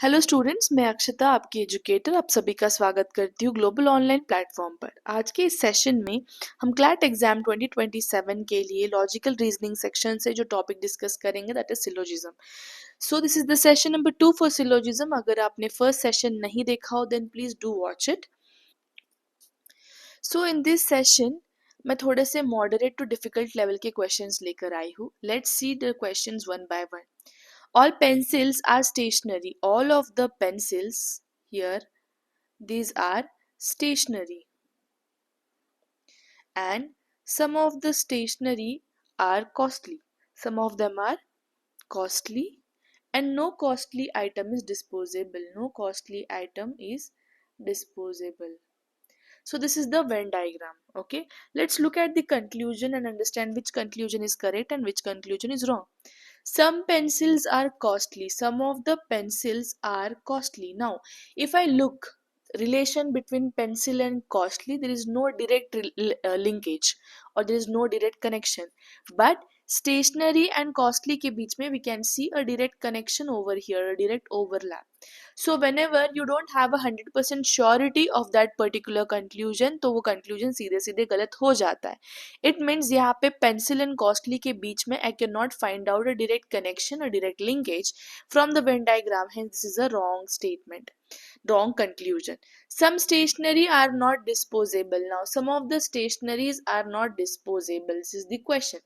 Hello students, मैं अक्षता आपकी educator आप सभी का स्वागत करती हूँ ग्लोबल ऑनलाइन प्लेटफॉर्म पर। आज के इस सेशन में हम क्लैट एग्जाम 2027 के लिए लॉजिकल रीजनिंग सेक्शन से जो टॉपिक डिस्कस करेंगे that is syllogism. So this is the session number 2 for syllogism. अगर आपने फर्स्ट सेशन नहीं देखा हो then please do watch it. So in this session मैं थोड़े से मॉडरेट टू डिफिकल्ट लेवल के क्वेश्चंस लेकर आई हूँ। Let's see the questions one by one. All pencils are stationary. All of the pencils here, these are stationary. And some of the stationery are costly. Some of them are costly. And no costly item is disposable. No costly item is disposable. So this is the Venn diagram. Okay. Let's look at the conclusion and understand which conclusion is correct and which conclusion is wrong. Some pencils are costly. Some of the pencils are costly. Now, if I look relation between pencil and costly, there is no direct linkage or there is no direct connection. But stationary and costly के बीच में we can see a direct connection over here, a direct overlap. So whenever you don't have a 100% surety of that particular conclusion, तो वो conclusion सीधे सीधे गलत हो जाता है. It means यहाँ पे pencil and costly के बीच में I cannot find out a direct connection, a direct linkage from the Venn diagram. Hence this is a wrong statement, wrong conclusion. Some stationery are not disposable. Now some of the stationaries are not disposable. This is the question.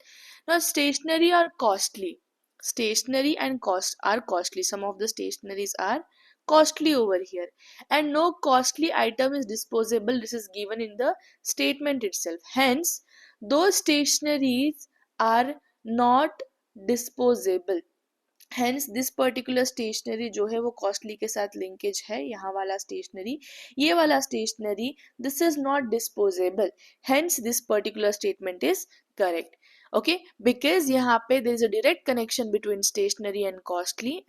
Now stationery are costly. Stationery and cost are costly. Some of the stationaries are costly over here, and no costly item is disposable. This is given in the statement itself. Hence those stationaries are not disposable. Hence this particular stationery जो है वो costly के साथ linkage है. यहाँ वाला stationery, ये वाला stationery, this is not disposable. Hence this particular statement is correct. Okay, because यहाँ पे there is a direct connection between stationery and costly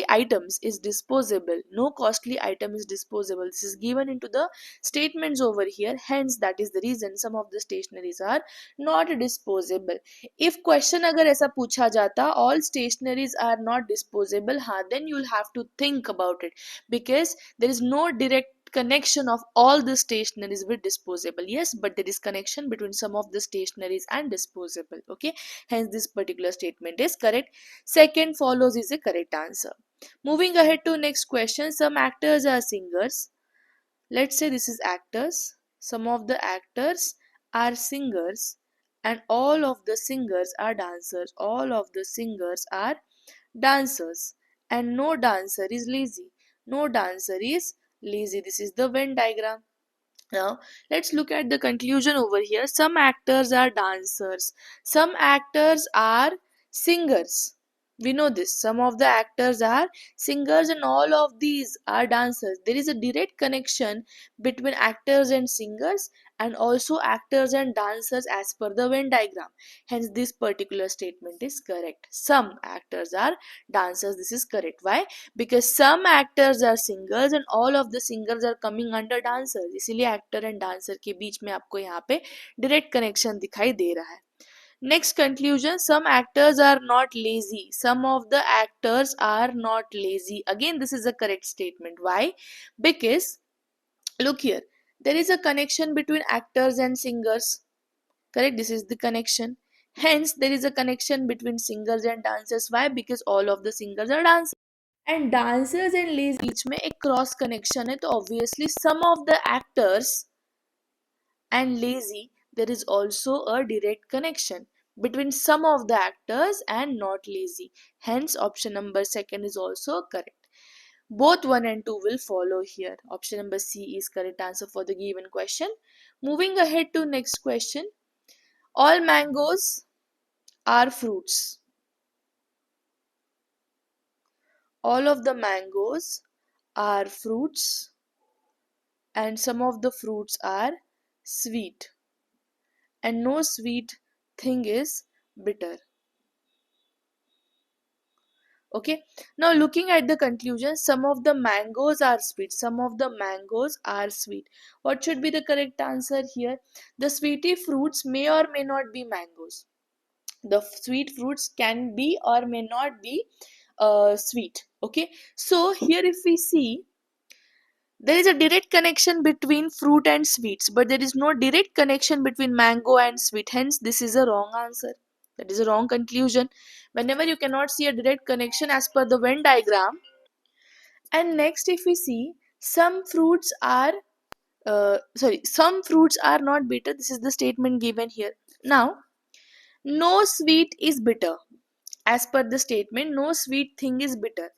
items is disposable. No costly item is disposable. This is given into the statements over here. Hence that is the reason some of the stationaries are not disposable. If question अगर ऐसा पूछा जाता all stationaries are not disposable, हाँ, then you will have to think about it, because there is no direct connection of all the stationaries with disposable. Yes, but there is connection between some of the stationaries and disposable. Okay, hence this particular statement is correct. Second follows is a correct answer. Moving ahead to next question. Some actors are singers. Let's say this is actors. Some of the actors are singers and all of the singers are dancers. All of the singers are dancers, and no dancer is lazy. No dancer is lazy. This is the Venn diagram. Now let's look at the conclusion over here. Some actors are dancers. Some actors are singers. We know this. Some of the actors are singers and all of these are dancers. There is a direct connection between actors and singers and also actors and dancers as per the Venn diagram. Hence this particular statement is correct. Some actors are dancers. This is correct. Why? Because some actors are singers and all of the singers are coming under dancers. इसीलिए actor and dancer के बीच में आपको यहाँ पे direct connection दिखाई दे रहा है. Next conclusion, some actors are not lazy. Some of the actors are not lazy. Again, this is a correct statement. Why? Because look here, there is a connection between actors and singers. Correct? This is the connection. Hence, there is a connection between singers and dancers. Why? Because all of the singers are dancers. And dancers and lazy बीच में एक cross connection है, तो obviously some of the actors and lazy, there is also a direct connection between some of the actors and not lazy. Hence option number second is also correct. Both 1 and 2 will follow here. Option number C is correct answer for the given question. Moving ahead to next question. All mangoes are fruits. All of the mangoes are fruits and some of the fruits are sweet, and no sweet thing is bitter. Okay, now looking at the conclusion, some of the mangoes are sweet. Some of the mangoes are sweet. What should be the correct answer here? The sweety fruits may or may not be mangoes. The sweet fruits can be or may not be sweet. Okay, so here if we see, there is a direct connection between fruit and sweets, but there is no direct connection between mango and sweet. Hence, this is a wrong answer. That is a wrong conclusion. Whenever you cannot see a direct connection as per the Venn diagram. And next, if we see, some fruits are not bitter. This is the statement given here. Now, no sweet is bitter. As per the statement, no sweet thing is bitter.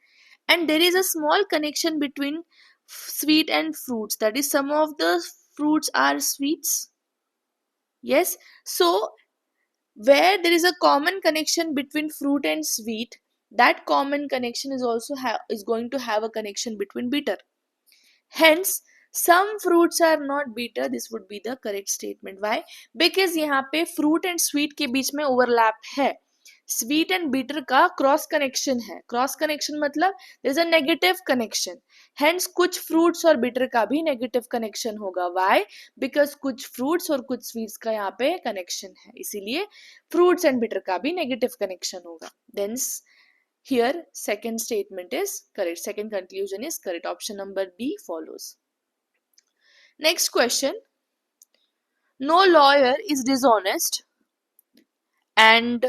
And there is a small connection between sweet and fruits. That is, some of the fruits are sweets. Yes. So, where there is a common connection between fruit and sweet, that common connection is also is going to have a connection between bitter. Hence, some fruits are not bitter. This would be the correct statement. Why? Because यहाँ पे fruit and sweet के बीच में overlap है. Sweet and bitter का cross connection है. Cross connection मतलब there is a negative connection. Hence कुछ fruits और bitter का भी negative connection होगा. Why? Because कुछ fruits और कुछ sweets का यहाँ पे connection है. इसीलिए fruits and bitter का भी negative connection होगा. Then here, second statement is correct. Second conclusion is correct. Option number B follows. Next question. No lawyer is dishonest and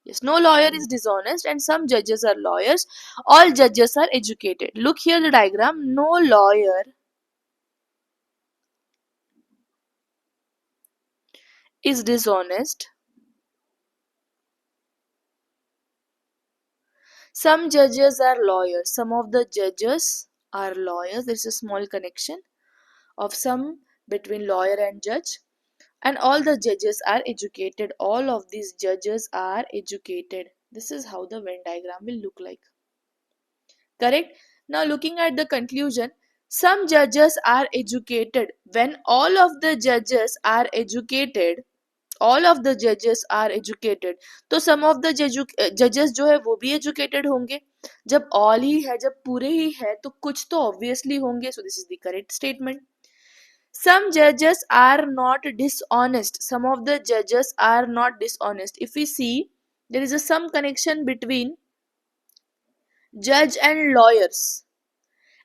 yes, no lawyer is dishonest and some judges are lawyers. All judges are educated. Look here the diagram. No lawyer is dishonest. Some judges are lawyers. Some of the judges are lawyers. There is a small connection of some between lawyer and judge. And all the judges are educated. All of these judges are educated. This is how the Venn diagram will look like. Correct? Now looking at the conclusion, some judges are educated. When all of the judges are educated, all of the judges are educated, तो some of the judges जो है वो भी educated होंगे. जब all ही है, जब पूरे ही है, तो कुछ तो obviously होंगे. So this is the correct statement. Some judges are not dishonest. Some of the judges are not dishonest. If we see, there is some connection between judge and lawyers.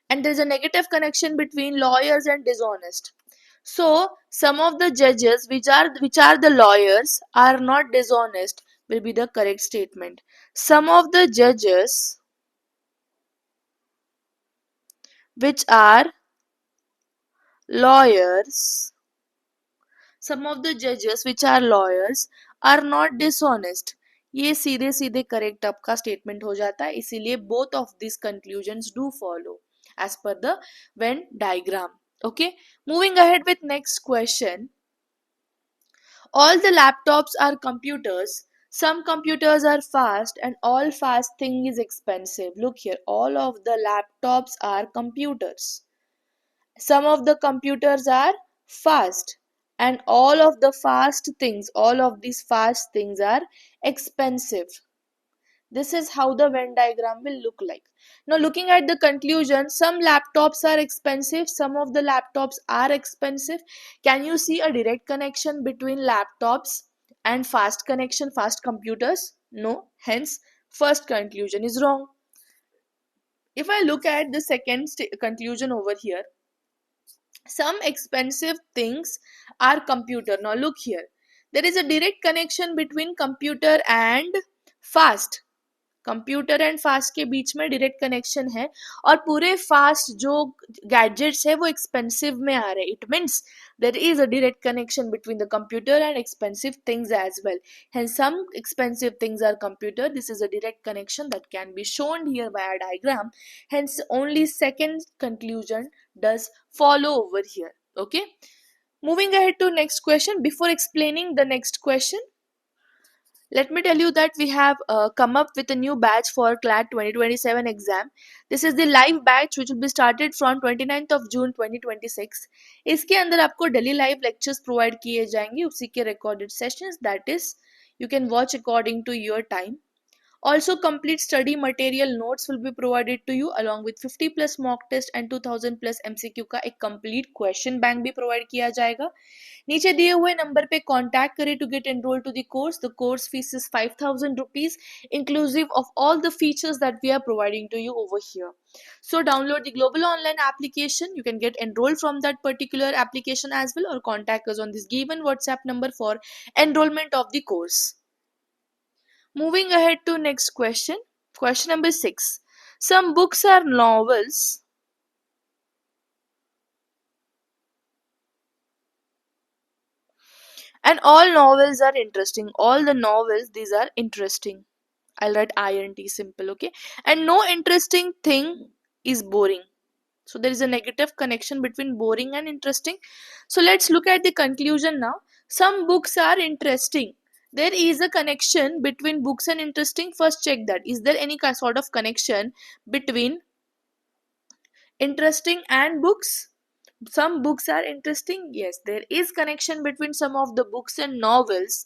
And there is a negative connection between lawyers and dishonest. So, some of the judges which are the lawyers are not dishonest will be the correct statement. Some of the judges which are lawyers some of the judges which are lawyers are not dishonest. ये सीधे सीधे correct आपका statement हो जाता है, इसीलिए both of these conclusions do follow as per the Venn diagram. Okay, moving ahead with next question. All the laptops are computers. Some computers are fast and all fast thing is expensive. Look here, all of the laptops are computers. Some of the computers are fast and all of the fast things, all of these fast things are expensive. This is how the Venn diagram will look like. Now looking at the conclusion, some laptops are expensive, some of the laptops are expensive. Can you see a direct connection between laptops and fast connection, fast computers? No, hence first conclusion is wrong. If I look at the second conclusion over here, some expensive things are computer. Now look here, there is a direct connection between computer and fast. Computer and fast के बीच में direct connection है और पूरे fast जो gadgets है वो expensive में आ रहे हैं. It means there is a direct connection between the computer and expensive things as well. Hence some expensive things are computer. This is a direct connection that can be shown here via diagram. Hence only second conclusion does follow over here. Okay, moving ahead to next question. Before explaining the next question, let me tell you that we have come up with a new batch for CLAT 2027 exam. This is the live batch which will be started from 29th of June 2026. इसके अंदर आपको daily live lectures provide किए जाएंगे, उसी के recorded sessions, that is you can watch according to your time. Also, complete study material notes will be provided to you along with 50 plus mock test and 2000 plus MCQ का एक complete question bank भी provide किया जाएगा. नीचे दिए हुए number पे contact करें to get enroll to the course. The course fees is 5000 rupees inclusive of all the features that we are providing to you over here. So download the global online application. You can get enrolled from that particular application as well, or contact us on this given WhatsApp number for enrollment of the course. Moving ahead to next question. Question number 6. Some books are novels and all novels are interesting. All the novels, these are interesting. I'll write INT simple, okay? And no interesting thing is boring. So there is a negative connection between boring and interesting. So let's look at the conclusion now. Some books are interesting. There is a connection between books and interesting. First check that. Is there any sort of connection between interesting and books? Some books are interesting. Yes, there is connection between some of the books and novels.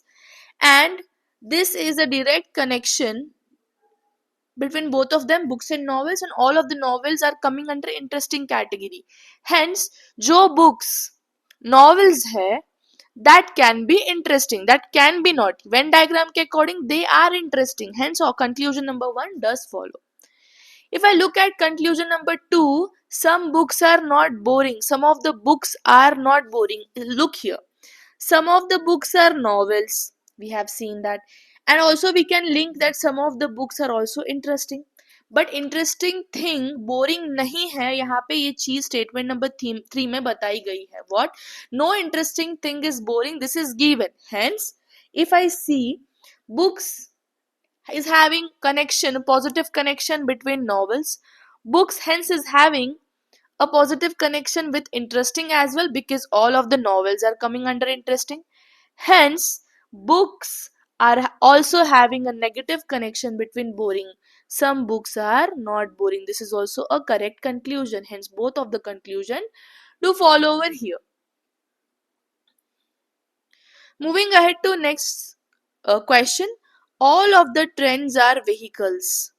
And this is a direct connection between both of them, books and novels, and all of the novels are coming under interesting category. Hence, जो books novels है, that can be interesting, that can be not. Venn diagram के according they are interesting. Hence, our conclusion number 1 does follow. If I look at conclusion number 2, some books are not boring. Some of the books are not boring. Look here. Some of the books are novels. We have seen that. And also we can link that some of the books are also interesting. But interesting thing boring नहीं है. यहाँ पे ये चीज statement number 3 में बताई गई है. What? No interesting thing is boring. This is given. Hence, if I see books is having connection, positive connection between novels. Books hence is having a positive connection with interesting as well, because all of the novels are coming under interesting. Hence, books are also having a negative connection between boring. Some books are not boring. This is also a correct conclusion. Hence, both of the conclusion do follow over here. Moving ahead to next question. All of the trends are vehicles.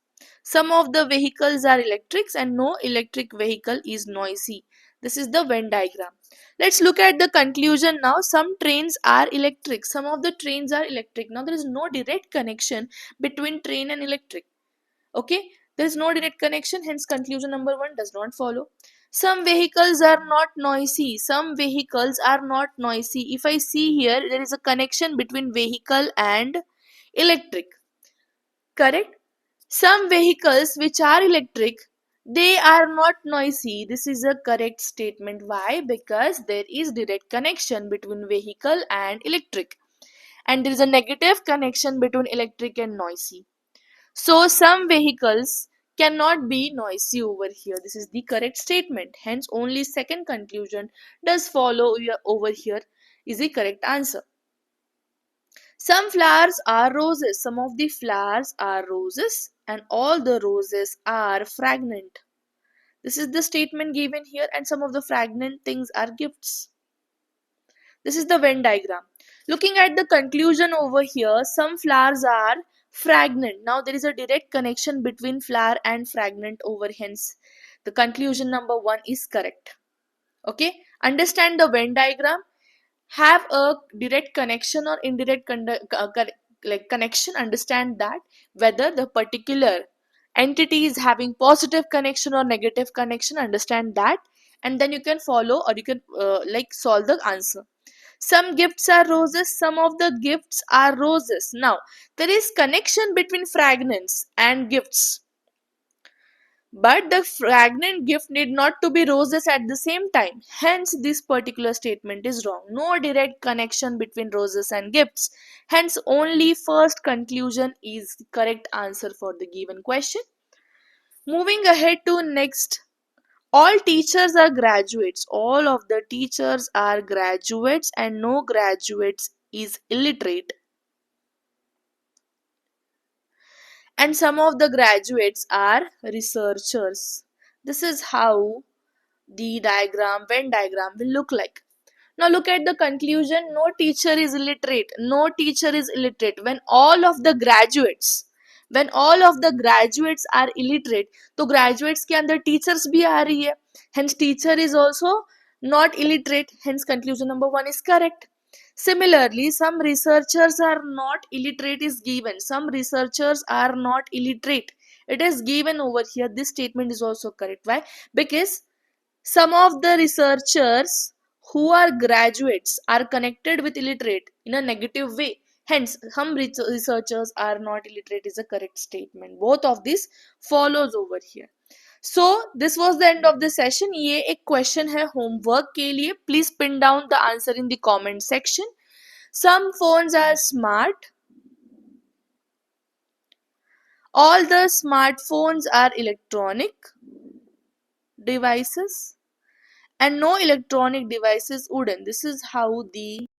Some of the vehicles are electrics and no electric vehicle is noisy. This is the Venn diagram. Let's look at the conclusion now. Some trains are electric. Some of the trains are electric. Now there is no direct connection between train and electric. Okay, there is no direct connection. Hence conclusion number 1 does not follow. Some vehicles are not noisy. Some vehicles are not noisy. If I see here, there is a connection between vehicle and electric. Correct? Some vehicles which are electric, they are not noisy. This is a correct statement. Why? Because there is direct connection between vehicle and electric. And there is a negative connection between electric and noisy. So some vehicles cannot be noisy over here. This is the correct statement. Hence only second conclusion does follow over here is the correct answer. Some flowers are roses. Some of the flowers are roses and all the roses are fragrant. This is the statement given here, and some of the fragrant things are gifts. This is the Venn diagram. Looking at the conclusion over here, some flowers are fragrant. Now there is a direct connection between flower and fragrant over, hence the conclusion number 1 is correct. Okay, understand the Venn diagram. Have a direct connection or indirect connection. Understand that whether the particular entity is having positive connection or negative connection. Understand that, and then you can follow or you can solve the answer. Some gifts are roses. Some of the gifts are roses. Now there is connection between fragrance and gifts, but the fragrant gift need not to be roses at the same time. Hence, this particular statement is wrong. No direct connection between roses and gifts. Hence, only first conclusion is the correct answer for the given question. Moving ahead to next. All teachers are graduates. All of the teachers are graduates and no graduates is illiterate. And some of the graduates are researchers. This is how the Venn diagram will look like. Now look at the conclusion. No teacher is illiterate. No teacher is illiterate. When all of the graduates, when all of the graduates are illiterate, तो graduates के अंदर teachers भी आ रही है, hence teacher is also not illiterate, hence conclusion number 1 is correct. Similarly, some researchers are not illiterate is given. Some researchers are not illiterate. It is given over here. This statement is also correct. Why? Because some of the researchers who are graduates are connected with illiterate in a negative way. Hence, some researchers are not illiterate is a correct statement. Both of this follows over here. So this was the end of the session. ये एक question है homework के लिए. Please pin down the answer in the comment section. Some phones are smart. All the smartphones are electronic devices, and no electronic device is wooden. This is how the